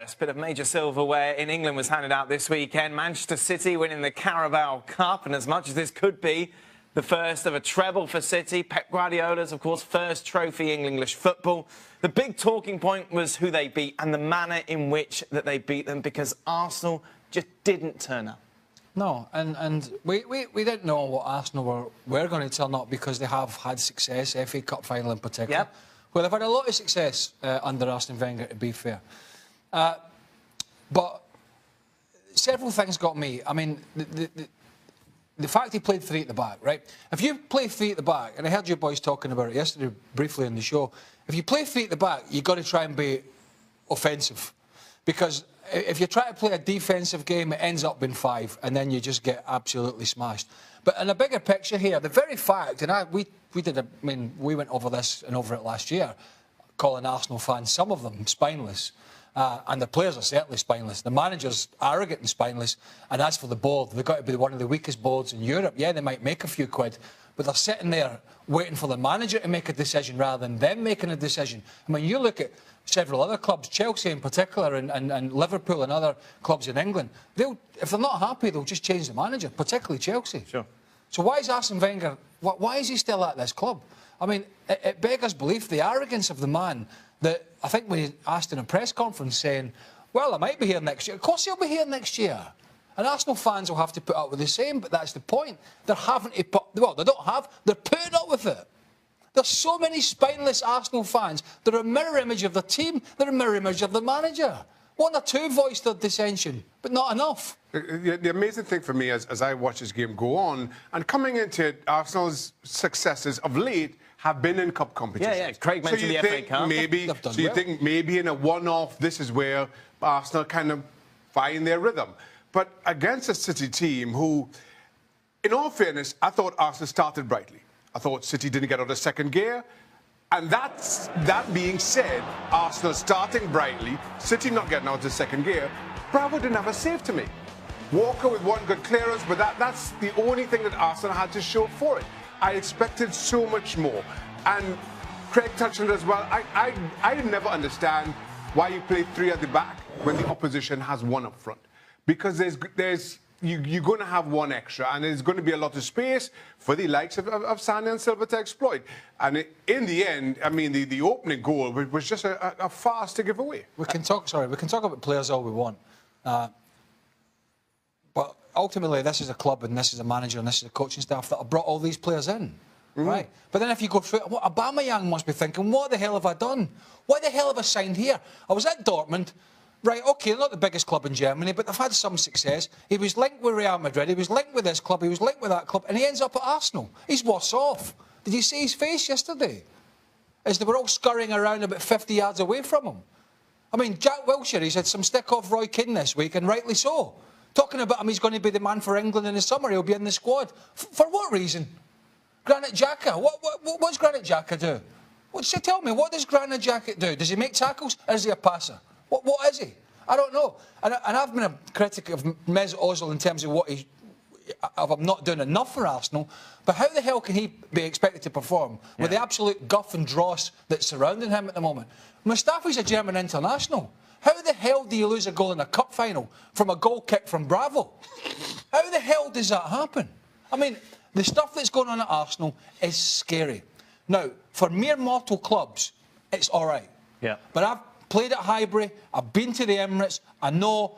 A bit of major silverware in England was handed out this weekend. Manchester City winning the Carabao Cup, and as much as this could be the first of a treble for City, Pep Guardiola's, of course, first trophy in English football, the big talking point was who they beat and the manner in which that they beat them, because Arsenal just didn't turn up. No, and we didn't know what Arsenal were going to turn up, because they have had success, FA Cup final in particular. Yep. Well, they've had a lot of success under Arsene Wenger, to be fair. But several things got me. I mean, the fact he played three at the back, right? If you play three at the back, and I heard you boys talking about it yesterday briefly on the show, if you play three at the back, you've got to try and be offensive. Because if you try to play a defensive game, it ends up being 5, and then you just get absolutely smashed. But in a bigger picture here, the very fact, and we went over this and over it last year, calling Arsenal fans, some of them, spineless. And the players are certainly spineless. The manager's arrogant and spineless. And as for the board, they've got to be one of the weakest boards in Europe. Yeah, they might make a few quid, but they're sitting there waiting for the manager to make a decision rather than them making a decision. I mean, you look at several other clubs, Chelsea in particular, and Liverpool and other clubs in England, if they're not happy, they'll just change the manager, particularly Chelsea. Sure. So why is Arsene Wenger, why is he still at this club? I mean, it beggars belief, the arrogance of the man, that I think when he asked in a press conference saying, well, I might be here next year. Of course he'll be here next year. And Arsenal fans will have to put up with the same, but that's the point. They're having to put, well, they don't have, they're putting up with it. There's so many spineless Arsenal fans. They're a mirror image of the team. They're a mirror image of the manager. One or two voiced their dissension, but not enough. The amazing thing for me as I watch this game go on, and coming into it, Arsenal's successes of late have been in cup competitions. Yeah. Craig mentioned the FA Cup. So you think maybe in a one-off, this is where Arsenal kind of find their rhythm. But against a City team who, in all fairness, I thought Arsenal started brightly. I thought City didn't get out of second gear. And that being said, Arsenal starting brightly, City not getting out of second gear, Bravo didn't have a save to make. Walker with one good clearance, but that's the only thing that Arsenal had to show for it. I expected so much more. And Craig touched on it as well. I never understand why you play 3 at the back when the opposition has 1 up front. Because you're going to have 1 extra, and there's going to be a lot of space for the likes of Sane and Silva to exploit. And in the end, I mean, the opening goal was just a farce to give away. We can talk about players all we want. But ultimately, this is a club, and this is a manager, and this is a coaching staff that have brought all these players in. Right? But then if you go through it, Aubameyang must be thinking, what the hell have I done? Why the hell have I signed here? I was at Dortmund. Right, OK, not the biggest club in Germany, but they've had some success. He was linked with Real Madrid, he was linked with this club, he was linked with that club, and he ends up at Arsenal. He's worse off. Did you see his face yesterday? As they were all scurrying around about 50 yards away from him. I mean, Jack Wilshere, he's had some stick off Roy Keane this week, and rightly so. Talking about him, he's going to be the man for England in the summer, he'll be in the squad. For what reason? Granit Xhaka, what's Granit Xhaka do? Tell me, what does Granit Xhaka do? Does he make tackles, or is he a passer? What is he? I don't know. And I've been a critic of Mesut Ozil in terms of of him not doing enough for Arsenal. But how the hell can he be expected to perform with the absolute guff and dross that's surrounding him at the moment? Mustafi's a German international. How the hell do you lose a goal in a cup final from a goal kick from Bravo? How the hell does that happen? I mean, the stuff that's going on at Arsenal is scary. Now, for mere mortal clubs, it's all right. Yeah. But I've played at Highbury, I've been to the Emirates, I know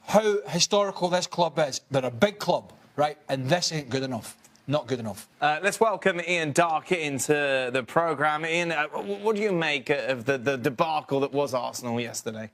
how historical this club is. They're a big club, right? And this ain't good enough. Not good enough. Let's welcome Ian Darke into the programme. Ian, what do you make of the debacle that was Arsenal yesterday?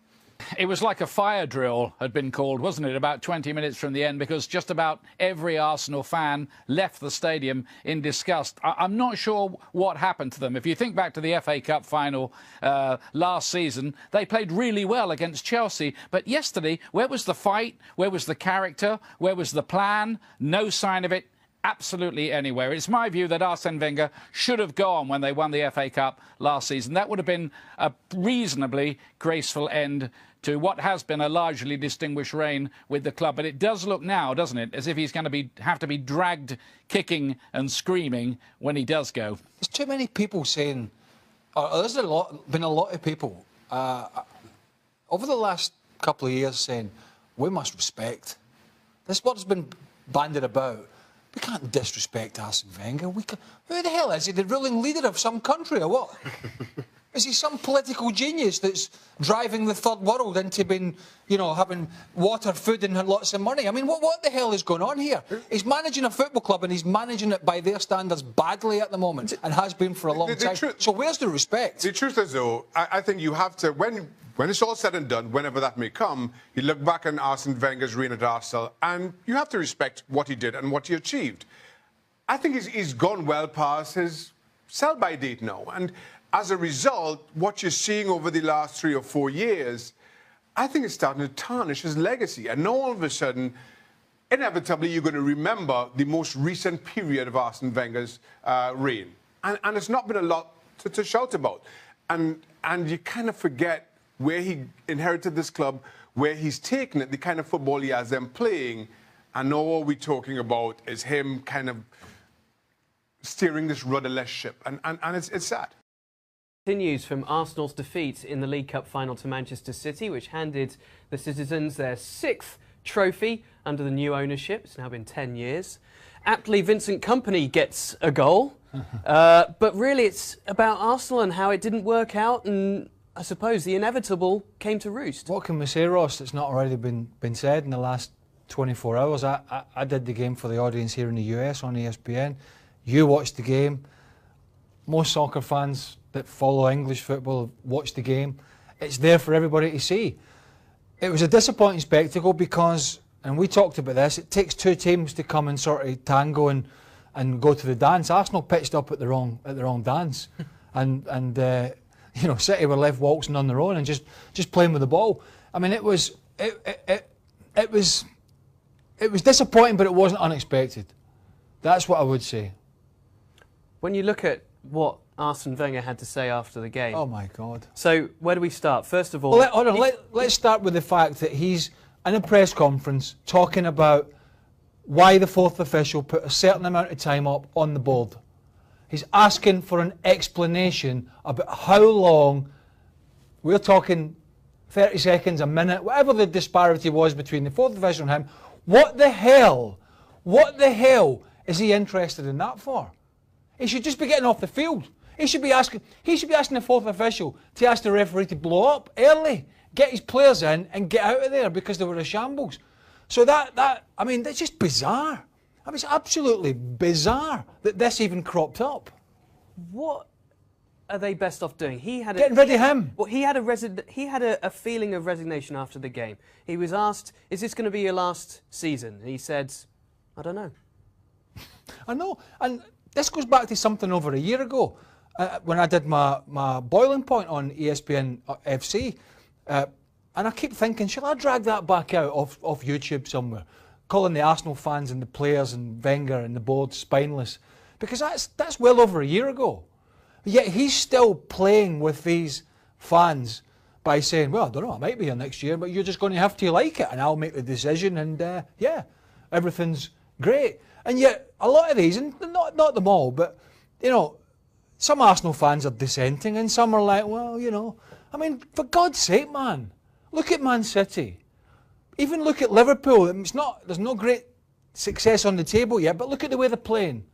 It was like a fire drill had been called, wasn't it, about 20 minutes from the end, because just about every Arsenal fan left the stadium in disgust. I'm not sure what happened to them. If you think back to the FA Cup final last season, they played really well against Chelsea. But yesterday, where was the fight? Where was the character? Where was the plan? No sign of it. Absolutely anywhere. It's my view that Arsene Wenger should have gone when they won the FA Cup last season. That would have been a reasonably graceful end to what has been a largely distinguished reign with the club. But it does look now, doesn't it, as if he's going to have to be dragged kicking and screaming when he does go. There's too many people saying, there's been a lot of people over the last couple of years saying, we must respect. This is what's been bandied about. We can't disrespect Arsene Wenger. Who the hell is he? The ruling leader of some country or what? Is he some political genius that's driving the third world into being, you know, having water, food and lots of money? I mean, what the hell is going on here? He's managing a football club and he's managing it by their standards badly at the moment and has been for a long time. So where's the respect? The truth is, though, I think you have to, when it's all said and done, whenever that may come, you look back on Arsene Wenger's reign at Arsenal and you have to respect what he did and what he achieved. I think he's gone well past his sell-by date now. And as a result, what you're seeing over the last 3 or 4 years, I think it's starting to tarnish his legacy. And now all of a sudden, inevitably, you're going to remember the most recent period of Arsene Wenger's reign. And it's not been a lot to shout about. And you kind of forget where he inherited this club, where he's taken it, the kind of football he has them playing. And now all we're talking about is him kind of steering this rudderless ship. And it's sad. Continues from Arsenal's defeat in the League Cup final to Manchester City, which handed the citizens their 6th trophy under the new ownership. It's now been 10 years. Aptly, Vincent Kompany gets a goal. But really, it's about Arsenal and how it didn't work out, and I suppose the inevitable came to roost. What can we say, Ross, that's not already been said in the last 24 hours? I did the game for the audience here in the US on ESPN. You watched the game. Most soccer fans that follow English football watch the game. It's there for everybody to see. It was a disappointing spectacle because, and we talked about this, it takes 2 teams to come and sort of tango and go to the dance. Arsenal pitched up at the wrong dance, and you know, City were left waltzing on their own and just playing with the ball. I mean, it was disappointing, but it wasn't unexpected. That's what I would say. When you look at what Arsene Wenger had to say after the game. Oh my God. So where do we start? First of all, well, let's start with the fact that he's in a press conference talking about why the 4th official put a certain amount of time up on the board. He's asking for an explanation about how long, we're talking 30 seconds, a minute, whatever the disparity was between the 4th official and him. What the hell is he interested in that for? He should just be getting off the field. He should be asking the 4th official to ask the referee to blow up early, get his players in and get out of there because they were a shambles. So I mean, that's just bizarre. I mean, it's absolutely bizarre that this even cropped up. What are they best off doing? Getting rid of him. Well, he had a feeling of resignation after the game. He was asked, "Is this going to be your last season?" And he said, "I don't know." I know, and this goes back to something over a year ago when I did my boiling point on ESPN FC, and I keep thinking, shall I drag that back out off YouTube somewhere, calling the Arsenal fans and the players and Wenger and the board spineless, because that's well over a year ago. Yet he's still playing with these fans by saying, well, I don't know, I might be here next year, but you're just going to have to like it and I'll make the decision, and yeah, everything's great. And yet a lot of these, and not them all, but you know, some Arsenal fans are dissenting and some are like, well, you know, I mean, for God's sake, man, look at Man City. Even look at Liverpool. There's no great success on the table yet, but look at the way they're playing.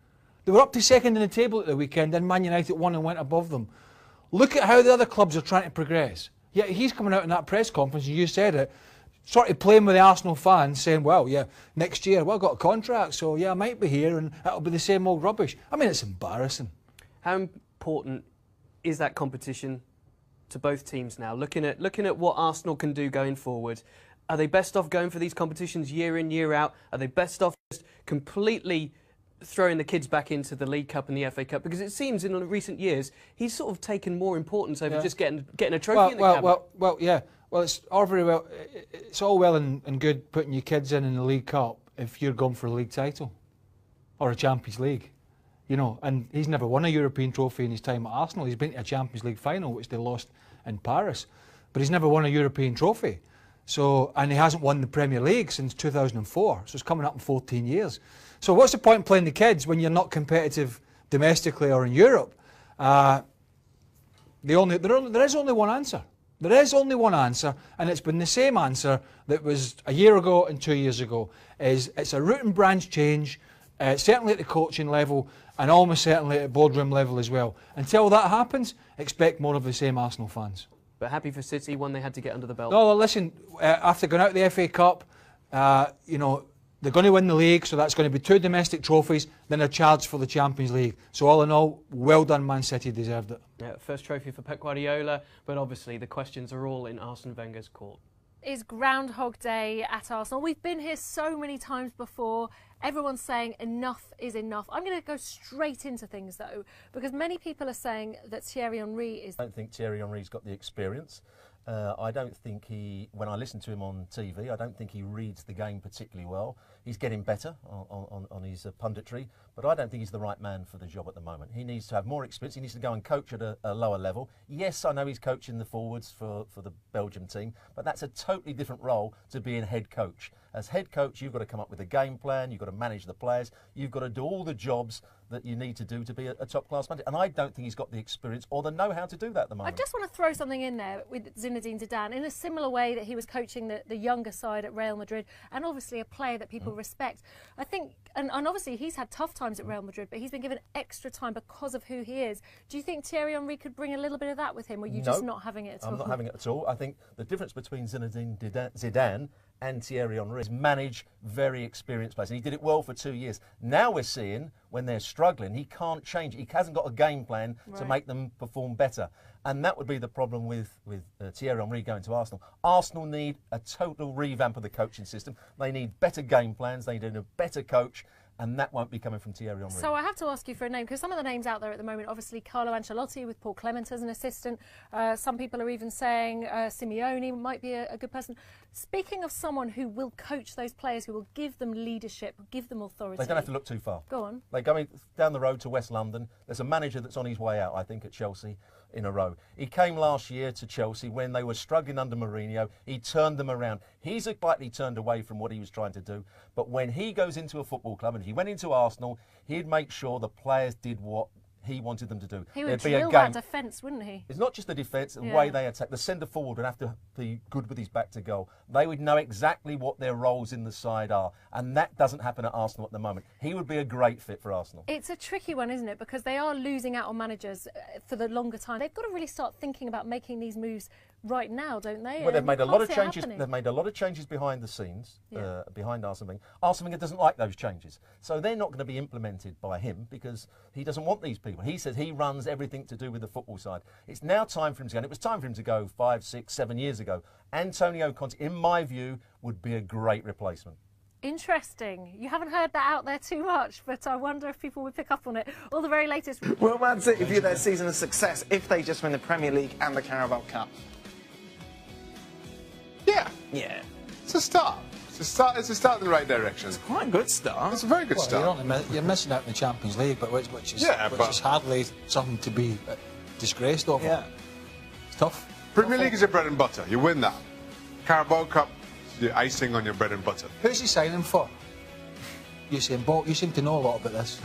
They were up to 2nd in the table at the weekend, and Man United won and went above them. Look at how the other clubs are trying to progress. Yet he's coming out in that press conference, and you said it, sort of playing with the Arsenal fans, saying, well, yeah, next year, well, I've got a contract, so yeah, I might be here, and it'll be the same old rubbish. I mean, it's embarrassing. How important is that competition to both teams now? Looking at what Arsenal can do going forward, are they best off going for these competitions year in, year out? Are they best off just completely throwing the kids back into the League Cup and the FA Cup? Because it seems in recent years he's sort of taken more importance over just getting a trophy in the cabinet. Well, yeah. Well, it's all very well. It's all well and good putting your kids in the League Cup if you're going for a league title or a Champions League, you know. And he's never won a European trophy in his time at Arsenal. He's been to a Champions League final, which they lost in Paris, but he's never won a European trophy. So, and he hasn't won the Premier League since 2004. So it's coming up in 14 years. So what's the point in playing the kids when you're not competitive domestically or in Europe? There is only one answer. There is only one answer, and it's been the same answer that was a year ago and 2 years ago. It's a root and branch change, certainly at the coaching level and almost certainly at boardroom level as well. Until that happens, expect more of the same Arsenal fans. But happy for City, one they had to get under the belt. No, listen, after going out of the FA Cup, you know, they're going to win the league, so that's going to be 2 domestic trophies, then a charge for the Champions League. So all in all, well done, Man City, deserved it. Yeah, first trophy for Pep Guardiola, but obviously the questions are all in Arsene Wenger's court. Is Groundhog Day at Arsenal. We've been here so many times before. Everyone's saying enough is enough. I'm going to go straight into things though, because many people are saying that Thierry Henry is... I don't think Thierry Henry's got the experience. I don't think when I listen to him on TV, I don't think he reads the game particularly well. He's getting better on his punditry, but I don't think he's the right man for the job at the moment. He needs to have more experience. He needs to go and coach at a lower level. Yes, I know he's coaching the forwards for the Belgium team, but that's a totally different role to being head coach. As head coach, you've got to come up with a game plan, you've got to manage the players, you've got to do all the jobs that you need to do to be a top-class manager. And I don't think he's got the experience or the know-how to do that at the moment. I just want to throw something in there with Zinedine Zidane, in a similar way that he was coaching the younger side at Real Madrid, and obviously a player that people respect. I think, and obviously he's had tough times at Real Madrid, but he's been given extra time because of who he is. Do you think Thierry Henry could bring a little bit of that with him, or are you just not having it at all? I'm not having it at all. I think the difference between Zinedine Zidane and Thierry Henry is manage very experienced players. And he did it well for 2 years. Now we're seeing, when they're struggling, he can't change it. He hasn't got a game plan to make them perform better. And that would be the problem with Thierry Henry going to Arsenal. Arsenal need a total revamp of the coaching system. They need better game plans. They need a better coach. And that won't be coming from Thierry Henry. So I have to ask you for a name, because some of the names out there at the moment, obviously Carlo Ancelotti with Paul Clement as an assistant. Some people are even saying Simeone might be a good person. Speaking of someone who will coach those players, who will give them leadership, give them authority. They don't have to look too far. Go on. They're going down the road to West London. There's a manager that's on his way out, I think, at Chelsea in a row. He came last year to Chelsea when they were struggling under Mourinho. He turned them around. He's slightly turned away from what he was trying to do. But when he goes into a football club, and if he went into Arsenal, he'd make sure the players did what he wanted them to do. He would drill that defence, wouldn't he? It's not just the defence, the way they attack. The centre forward would have to be good with his back to goal. They would know exactly what their roles in the side are, and that doesn't happen at Arsenal at the moment. He would be a great fit for Arsenal. It's a tricky one, isn't it? Because they are losing out on managers for the longer time. They've got to really start thinking about making these moves right now, don't they? Well, they've made a lot of changes. They've made a lot of changes behind the scenes, behind Arsene Wenger. Arsene Wenger doesn't like those changes, so they're not going to be implemented by him because he doesn't want these people. He says he runs everything to do with the football side. It's now time for him to go, and it was time for him to go 5, 6, 7 years ago. Antonio Conte, in my view, would be a great replacement. Interesting. You haven't heard that out there too much, but I wonder if people would pick up on it. All the very latest. Will Man City view their season as success if they just win the Premier League and the Carabao Cup? Yeah. Yeah. It's a start. It's a start in the right direction. It's quite a good start. It's a very good start. You're missing out in the Champions League, but which is hardly something to be disgraced over. Yeah. It's tough. Premier League is your bread and butter. You win that. Carabao Cup, the icing on your bread and butter. Who's he signing for? Usain Bolt. You seem to know a lot about this.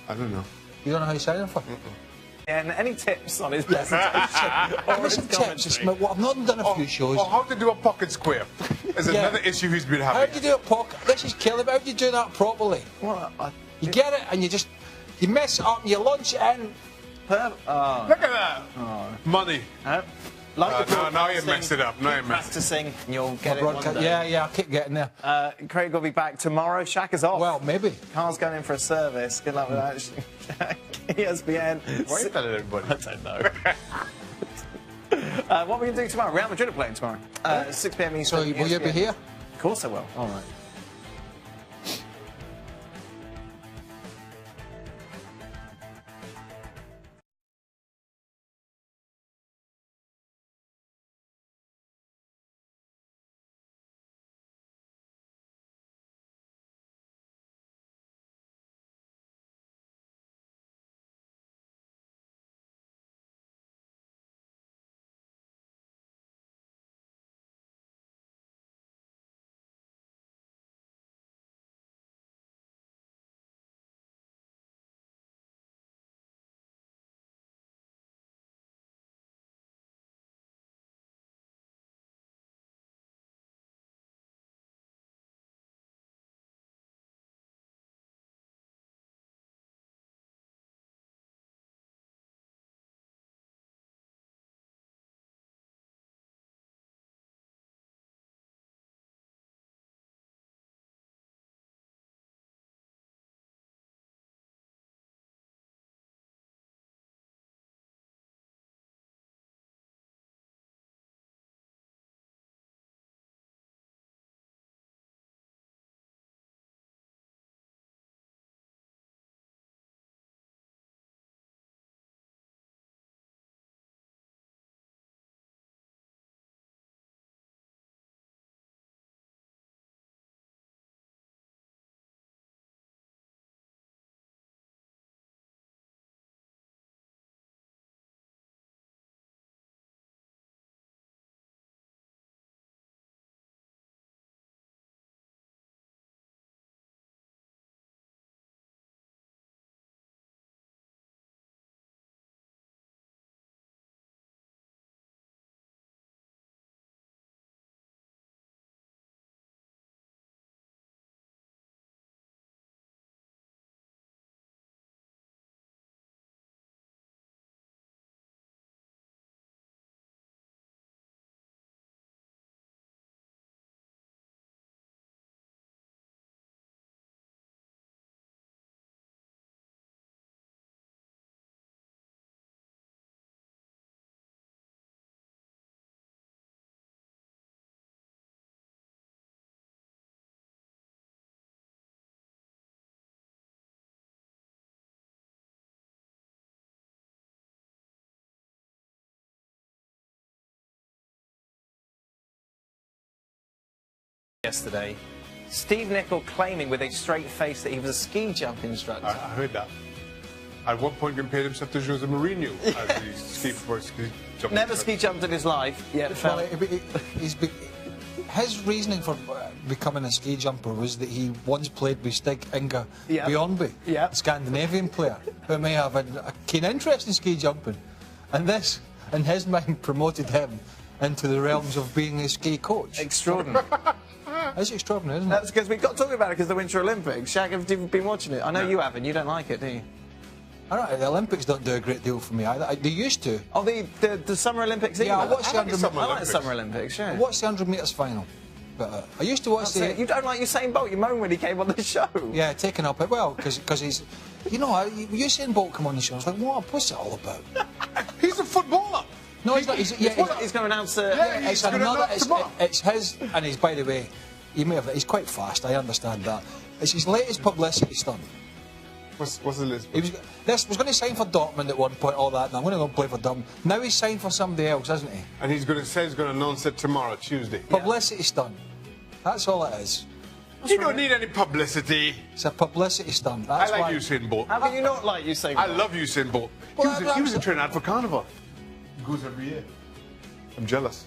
I don't know. You don't know who he's signing for? And any tips on his presentation? Or his tips. I've not done a few shows. Or how to do a pocket square is another issue he's been having. How do you do a pocket? This is killing me. How do you do that properly? Well, you get it and you mess it up and you launch it in. Look at that. Money. Now you messed it up. Now you messed practicing and you'll get it one day. Yeah, I'll keep getting there. Craig will be back tomorrow. Shaq is off. Well, maybe. Carl's going in for a service. Good luck with that. ESPN. Why are you telling everybody? I don't know. What are we going to do tomorrow? Real Madrid are playing tomorrow. 6 p.m. Eastern. So will you be here? Of course I will. All right. yesterday. Steve Nicol claiming with a straight face that he was a ski jump instructor. I heard that. At one point compared himself to Jose Mourinho as the ski jump. Never ski jumped in his life. Yeah, Well, his reasoning for becoming a ski jumper was that he once played with Stig Inge Bjornby, Yeah. a Scandinavian player who may have had a keen interest in ski jumping. And this, in his mind, promoted him into the realms of being a ski coach. Extraordinary. It's extraordinary, isn't it? That's because we've got talking about it because the Winter Olympics. Shag, have you been watching it? I know you haven't. You don't like it, do you? I don't know, the Olympics don't do a great deal for me either. They used to. Oh, the Summer Olympics. Yeah, I either? watched the like the Summer I like the Olympics. Summer Olympics. Yeah. What's the 100 metres final? But I used to watch You don't like Usain Bolt? You moaned when he came on the show. Yeah, taken up it. Well, because he's... You know, Usain Bolt come on the show, I was like, what's it all about? He's a footballer. No, he's not. He's going to announce. He's gonna announce tomorrow. It's his, and he's, by the way, he's quite fast, I understand that. It's his latest publicity stunt. What's the list? He was going to sign for Dortmund at one point, all that, and I'm going to go play for Dortmund. Now he's signed for somebody else, isn't he? And he's going to announce it tomorrow, Tuesday. Publicity stunt. That's all it is. You don't need any publicity. It's a publicity stunt. I That's like why. Usain Bolt. How can you not like Usain Bolt? I love Usain Bolt. Well, He was in Trinidad for Carnival. He goes every year. I'm jealous.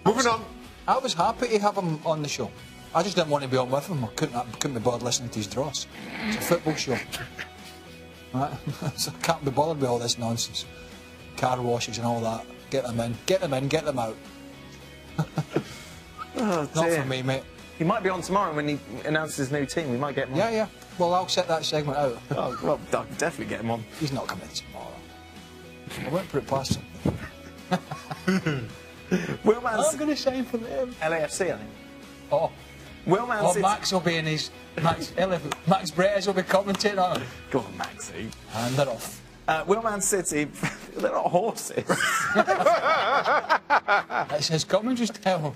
Moving on. I was happy to have him on the show. I just didn't want to be on with him. I couldn't be bothered listening to his dross. It's a football show. Right? So I can't be bothered with all this nonsense. Car washes and all that. Get them in, get them out. Oh, Not for me, mate. He might be on tomorrow when he announces his new team. We might get him on. Yeah, yeah. Well, I'll set that segment out. Oh, well, I'll definitely get him on. He's not coming tomorrow. I won't put it past him. I'm going to sign for them. LAFC, I think. Oh. Will Man City. Max will be in his... Max Brettes will be commentating. Go on, Maxie. And they're off. Will Man City, they're not horses. It's his commentary style.